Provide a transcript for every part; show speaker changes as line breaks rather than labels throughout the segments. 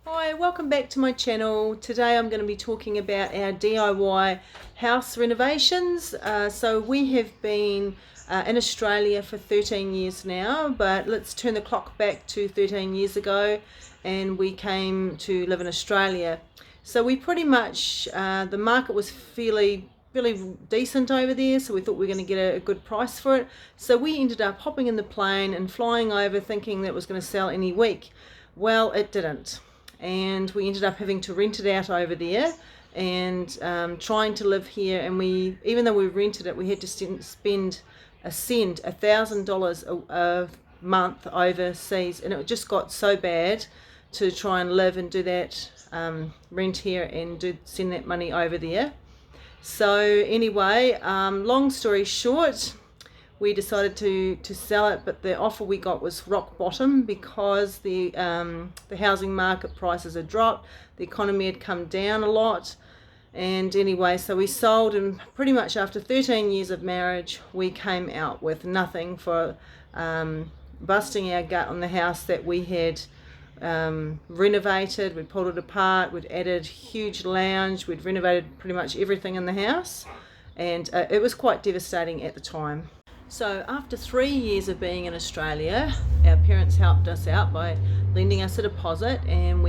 Hi, welcome back to my channel. Today I'm going to be talking about our DIY house renovations. So we have been in Australia for 13 years now, but let's turn the clock back to 13 years ago and we came to live in Australia. So we pretty much, the market was fairly decent over there, so we thought we were going to get a good price for it. So we ended up hopping in the plane and flying over thinking that it was going to sell any week. Well, it didn't, and we ended up having to rent it out over there and trying to live here. And we, even though we rented it, we had to spend $1,000 a month overseas, and it just got so bad to try and live and do that rent here and send that money over there. So anyway, long story short, we decided to sell it, but the offer we got was rock bottom because the housing market prices had dropped, the economy had come down a lot, and anyway, so we sold, and pretty much after 13 years of marriage, we came out with nothing for busting our gut on the house that we had renovated. We'd pulled it apart, we'd added huge lounge, we'd renovated pretty much everything in the house, and it was quite devastating at the time. So after 3 years of being in Australia, our parents helped us out by lending us a deposit, and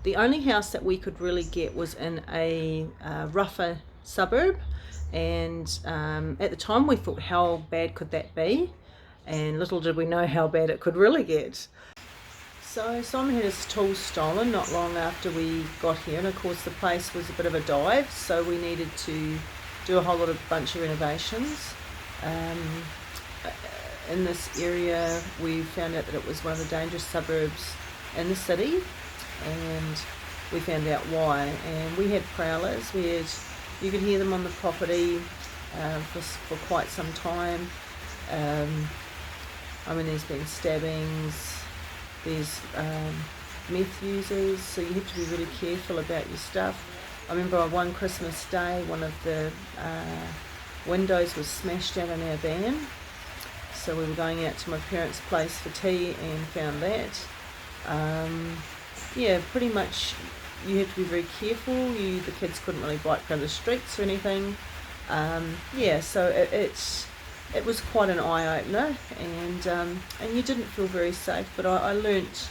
the only house that we could really get was in a rougher suburb, and at the time we thought, how bad could that be? And little did we know how bad it could really get. So Simon had his tools stolen not long after we got here, and of course the place was a bit of a dive, so we needed to do a whole bunch of renovations. In this area we found out that it was one of the dangerous suburbs in the city, and we found out why. And we had prowlers, you could hear them on the property for quite some time. I mean, there's been stabbings, there's meth users, so you have to be really careful about your stuff. I remember on one Christmas day, one of the windows was smashed out in our van, so we were going out to my parents' place for tea and found that. Yeah, pretty much you have to be very careful. The kids couldn't really bike down the streets or anything. Yeah, so it was quite an eye-opener, and you didn't feel very safe, but I learnt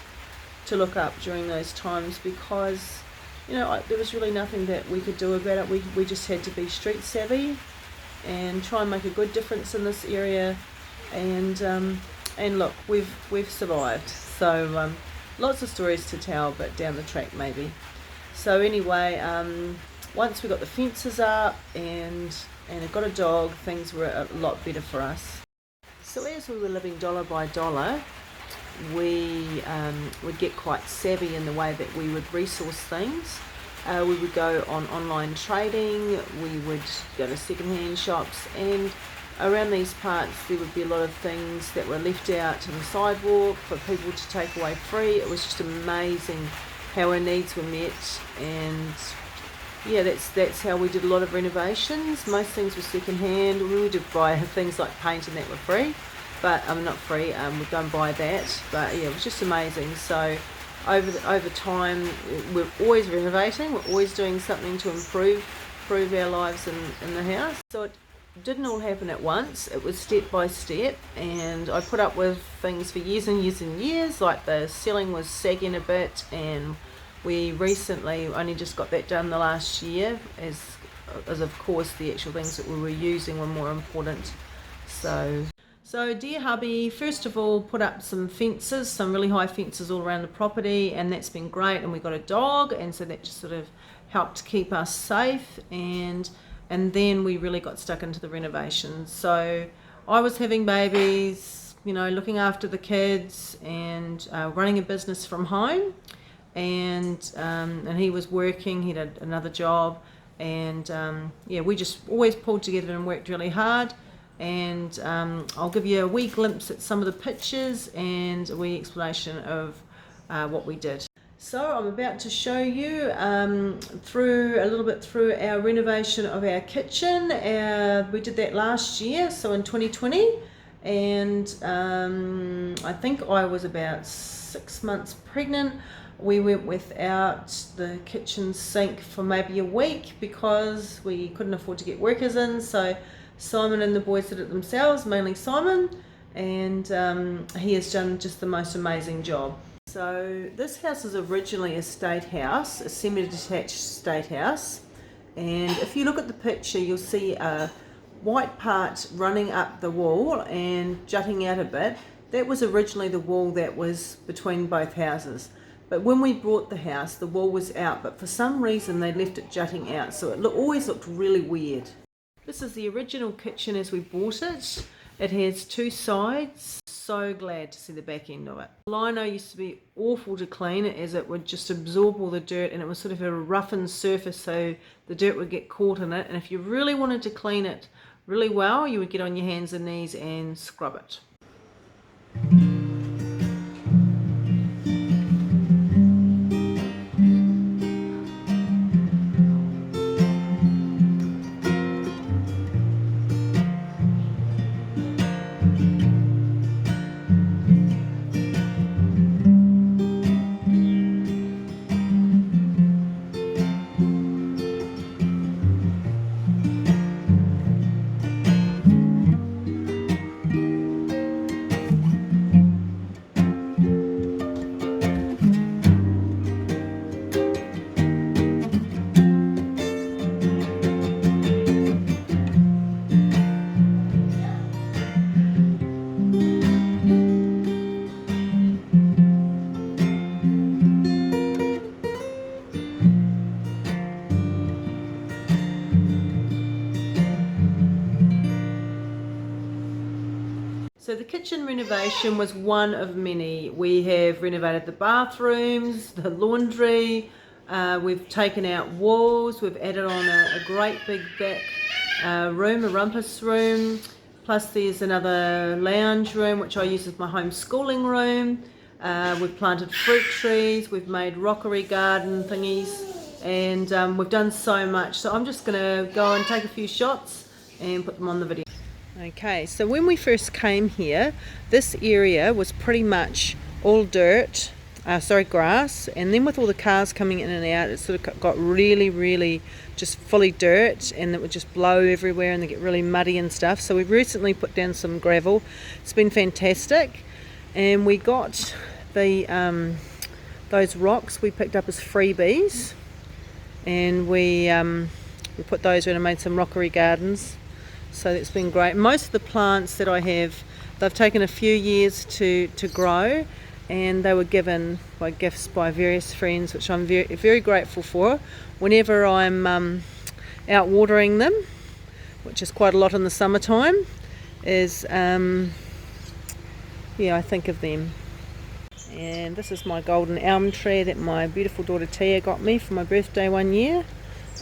to look up during those times because, there was really nothing that we could do about it. We just had to be street savvy and try and make a good difference in this area, and look, we've survived. So lots of stories to tell, but down the track maybe. So anyway, once we got the fences up and I got a dog, things were a lot better for us. So as we were living dollar by dollar, we would get quite savvy in the way that we would resource things. We would go on online trading, we would go to second-hand shops, and around these parts there would be a lot of things that were left out on the sidewalk for people to take away free. It was just amazing how our needs were met, and yeah, that's how we did a lot of renovations. Most things were second-hand. We would buy things like paint and that were free, but not free, we'd go and buy that, but yeah, it was just amazing. So over time, we're always renovating, we're always doing something to improve our lives in the house. So it didn't all happen at once, it was step by step, and I put up with things for years and years and years, like the ceiling was sagging a bit, and we recently only just got that done the last year, as of course the actual things that we were using were more important. So dear hubby, first of all, put up some fences, some really high fences all around the property, and that's been great. And we got a dog, and so that just sort of helped keep us safe. And then we really got stuck into the renovations. So I was having babies, looking after the kids, and running a business from home. And he was working, he had another job, and yeah, we just always pulled together and worked really hard. And I'll give you a wee glimpse at some of the pictures and a wee explanation of what we did. So I'm about to show you through a little bit through our renovation of our kitchen. We did that last year, so in 2020, and I think I was about 6 months pregnant. We went without the kitchen sink for maybe a week because we couldn't afford to get workers in, so Simon and the boys did it themselves, mainly Simon, and he has done just the most amazing job. So this house is originally a state house, a semi-detached state house, and if you look at the picture you'll see a white part running up the wall and jutting out a bit. That was originally the wall that was between both houses. But when we bought the house, the wall was out, but for some reason they left it jutting out, so it always looked really weird. This is the original kitchen as we bought it. It has two sides. So glad to see the back end of it. Lino used to be awful to clean, as it would just absorb all the dirt, and it was sort of a roughened surface, so the dirt would get caught in it, and if you really wanted to clean it really well, you would get on your hands and knees and scrub it. So the kitchen renovation was one of many. We have renovated the bathrooms, the laundry, we've taken out walls, we've added on a great big back room, a rumpus room, plus there's another lounge room which I use as my homeschooling room. We've planted fruit trees, we've made rockery garden thingies, and we've done so much. So I'm just going to go and take a few shots and put them on the video. Okay, so when we first came here, this area was pretty much all dirt, grass, and then with all the cars coming in and out, it sort of got really just fully dirt, and it would just blow everywhere and they get really muddy and stuff. So we've recently put down some gravel. It's been fantastic, and we got the those rocks we picked up as freebies, and we put those in and made some rockery gardens. So that's been great. Most of the plants that I have, they've taken a few years to grow, and they were given by gifts by various friends, which I'm very grateful for. Whenever I'm out watering them, which is quite a lot in the summertime, I think of them. And this is my golden elm tree that my beautiful daughter Tia got me for my birthday one year.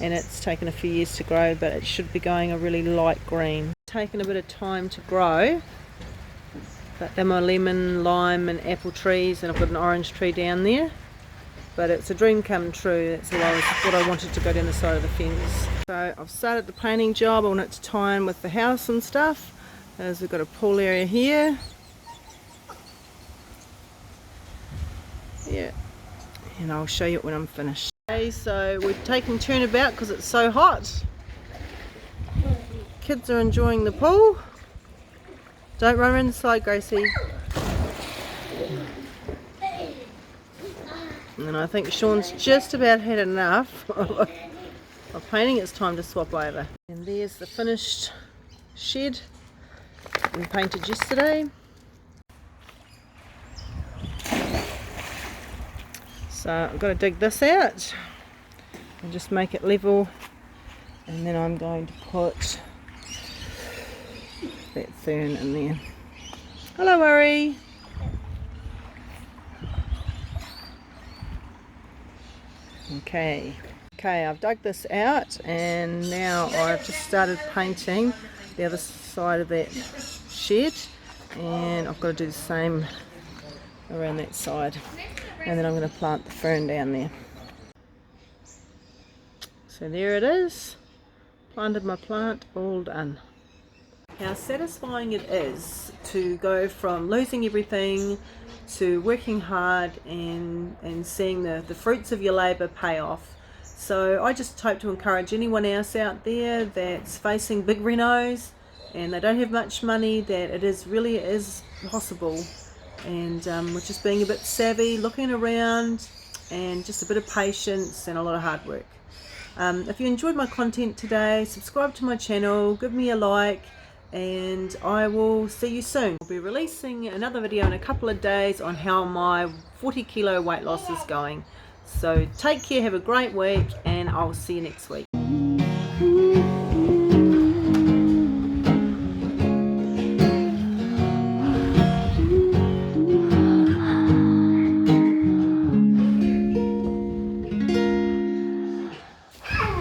And it's taken a few years to grow, but it should be going a really light green. It's taken a bit of time to grow, but they're my lemon, lime and apple trees, and I've got an orange tree down there. But it's a dream come true. That's what I wanted to go down the side of the fence. So I've started the painting job. I want it to tie in with the house and stuff, as we've got a pool area here. Yeah, and I'll show you it when I'm finished. Okay, so we've taken turnabout because it's so hot. Kids are enjoying the pool. Don't run around the slide, Gracie. And I think Sean's just about had enough of painting. It's time to swap over. And there's the finished shed we painted yesterday. So I've got to dig this out and just make it level, and then I'm going to put that fern in there. Hello, Worry. Okay, I've dug this out, and now I've just started painting the other side of that shed, and I've got to do the same around that side. And then I'm going to plant the fern down there. So there it is. Planted my plant, all done. how satisfying it is to go from losing everything to working hard and seeing the fruits of your labour pay off. So I just hope to encourage anyone else out there that's facing big renos and they don't have much money, that it is really is possible, and with just being a bit savvy, looking around, and just a bit of patience and a lot of hard work. If you enjoyed my content today, subscribe to my channel, give me a like, and I will see you soon. I'll be releasing another video in a couple of days on how my 40 kilo weight loss is going. So take care, have a great week, and I'll see you next week.